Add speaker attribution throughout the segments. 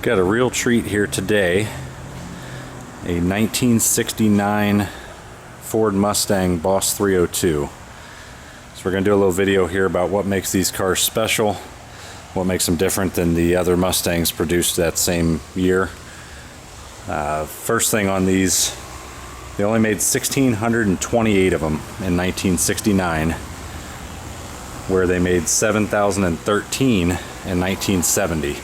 Speaker 1: Got a real treat here today. A 1969 Ford Mustang BOSS 302. So we're going to do a little video here about what makes these cars special, what makes them different than the other Mustangs produced that same year. First thing on these, they only made 1,628 of them in 1969, where they made 7,013 in 1970.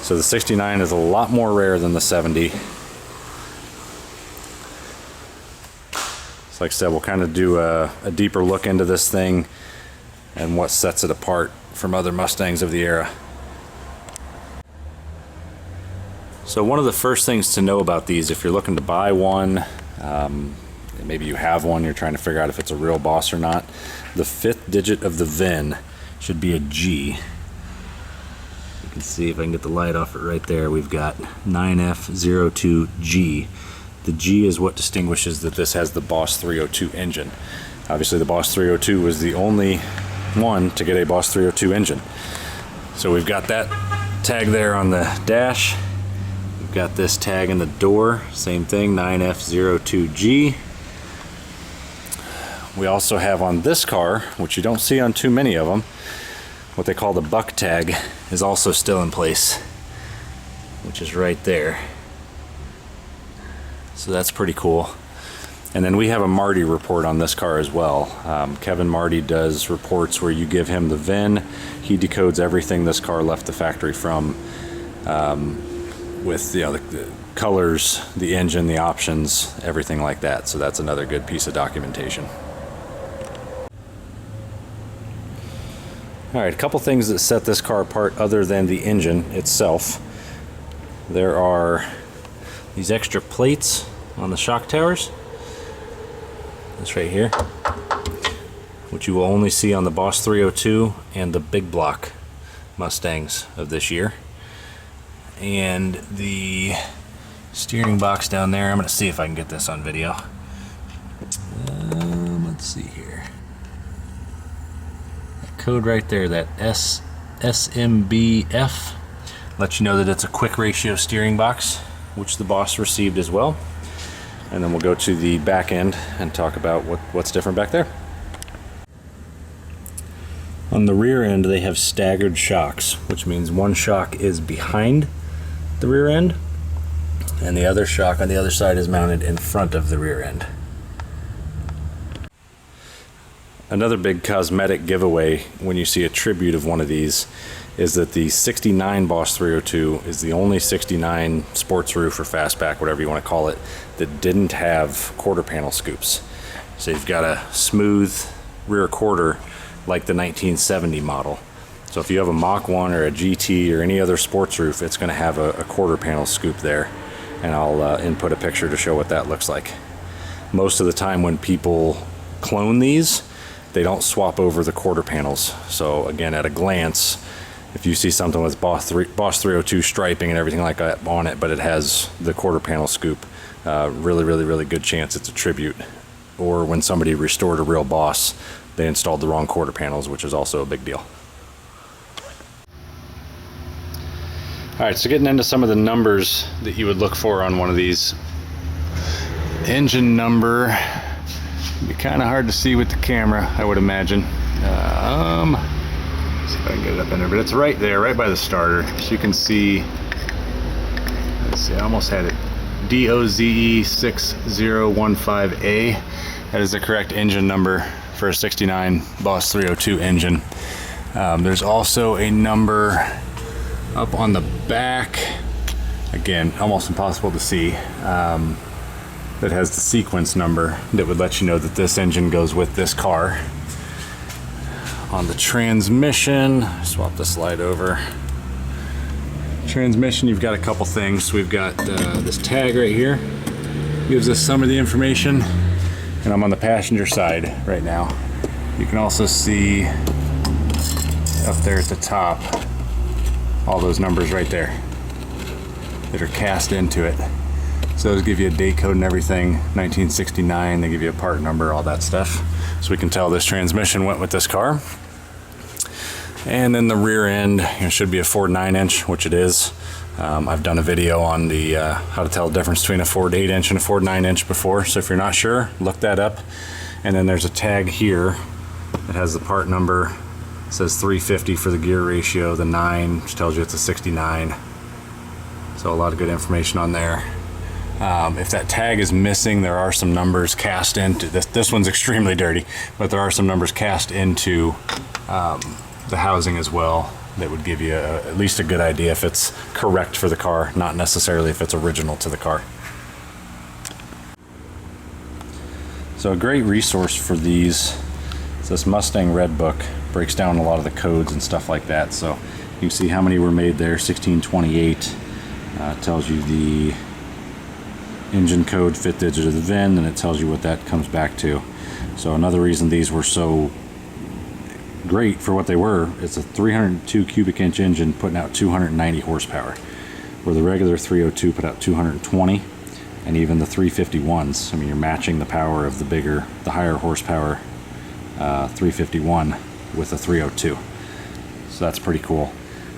Speaker 1: So the 69 is a lot more rare than the 70. So like I said, we'll kind of do a deeper look into this thing and what sets it apart from other Mustangs of the era. So one of the first things to know about these, if you're looking to buy one, maybe you have one, you're trying to figure out if it's a real BOSS or not, the fifth digit of the VIN should be a G. You can see if I can get the light off it right there. We've got 9F02G. The G is what distinguishes that this has the BOSS 302 engine. Obviously the BOSS 302 was the only one to get a BOSS 302 engine. So we've got that tag there on the dash. We've got this tag in the door, same thing, 9F02G. We also have on this car, which you don't see on too many of them, what they call the buck tag is also still in place, which is right there. So that's pretty cool. And then we have a Marty report on this car as well. Kevin Marty does reports where you give him the VIN, he decodes everything this car left the factory from, with the colors, the engine, the options, everything like that. So that's another good piece of documentation. Alright, a couple things that set this car apart other than the engine itself. There are these extra plates on the shock towers. This right here, which you will only see on the BOSS 302 and the big block Mustangs of this year. And the steering box down there, I'm going to see if I can get this on video. Let's see here. That code right there, that SMBF, lets you know that it's a quick ratio steering box, which the BOSS received as well. And then we'll go to the back end and talk about what's different back there. On the rear end, they have staggered shocks, which means one shock is behind the rear end, and the other shock on the other side is mounted in front of the rear end. Another big cosmetic giveaway when you see a tribute of one of these is that the 69 BOSS 302 is the only 69 sports roof or fastback, whatever you want to call it, that didn't have quarter panel scoops. So you've got a smooth rear quarter like the 1970 model. So if you have a Mach 1 or a GT or any other sports roof, it's going to have a quarter panel scoop there. And I'll input a picture to show what that looks like. Most of the time when people clone these, they don't swap over the quarter panels. So again, at a glance, if you see something with BOSS 302 striping and everything like that on it, but it has the quarter panel scoop, really good chance it's a tribute. Or when somebody restored a real BOSS, they installed the wrong quarter panels, which is also a big deal. Alright, so getting into some of the numbers that you would look for on one of these. Engine number, it'd be kind of hard to see with the camera, I would imagine. See if I can get it up in there, but it's right there, right by the starter. So you can see, let's see, I almost had it. DOZE6015A. That is the correct engine number for a 69 BOSS 302 engine. There's also a number up on the back, again, almost impossible to see, that has the sequence number that would let you know that this engine goes with this car. On the transmission, swap this light over. Transmission, you've got a couple things. We've got this tag right here, gives us some of the information, and I'm on the passenger side right now. You can also see up there at the top all those numbers right there that are cast into it. So those give you a date code and everything, 1969, they give you a part number, all that stuff. So we can tell this transmission went with this car. And then the rear end, it should be a Ford 9-inch, which it is. I've done a video on the how to tell the difference between a Ford 8-inch and a Ford 9-inch before, so if you're not sure, look that up. And then there's a tag here that has the part number. It says 350 for the gear ratio, the 9, which tells you it's a 69. So a lot of good information on there. If that tag is missing, there are some numbers cast into this. This one's extremely dirty, but there are some numbers cast into the housing as well that would give you at least a good idea if it's correct for the car, not necessarily if it's original to the car. So a great resource for these is this Mustang Red Book. Breaks down a lot of the codes and stuff like that. So you can see how many were made there. 1628 tells you the engine code, fifth digit of the VIN, and it tells you what that comes back to. So another reason these were so great for what they were, it's a 302 cubic inch engine putting out 290 horsepower, where the regular 302 put out 220, and even the 351s. I mean, you're matching the power of the higher horsepower 351 with a 302. So that's pretty cool.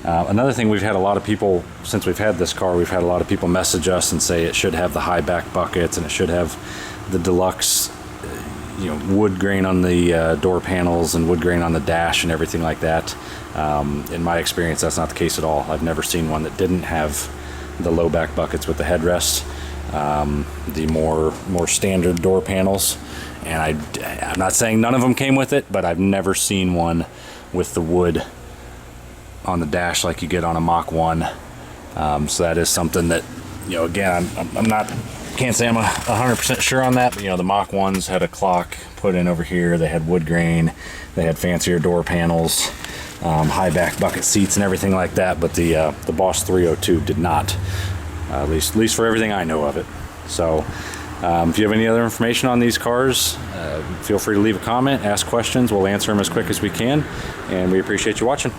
Speaker 1: Another thing, we've had a lot of people, since we've had this car, we've had a lot of people message us and say it should have the high back buckets and it should have the deluxe wood grain on the door panels and wood grain on the dash and everything like that. In my experience, that's not the case at all. I've never seen one that didn't have the low back buckets with the headrest, the more standard door panels. And I'm not saying none of them came with it, but I've never seen one with the wood on the dash like you get on a Mach 1. So that is something that, again, can't say I'm 100% sure on that, but the Mach 1s had a clock put in over here. They had wood grain, they had fancier door panels, high back bucket seats and everything like that, but the Boss 302 did not, at least for everything I know of it. So if you have any other information on these cars, feel free to leave a comment, ask questions. We'll answer them as quick as we can, and we appreciate you watching.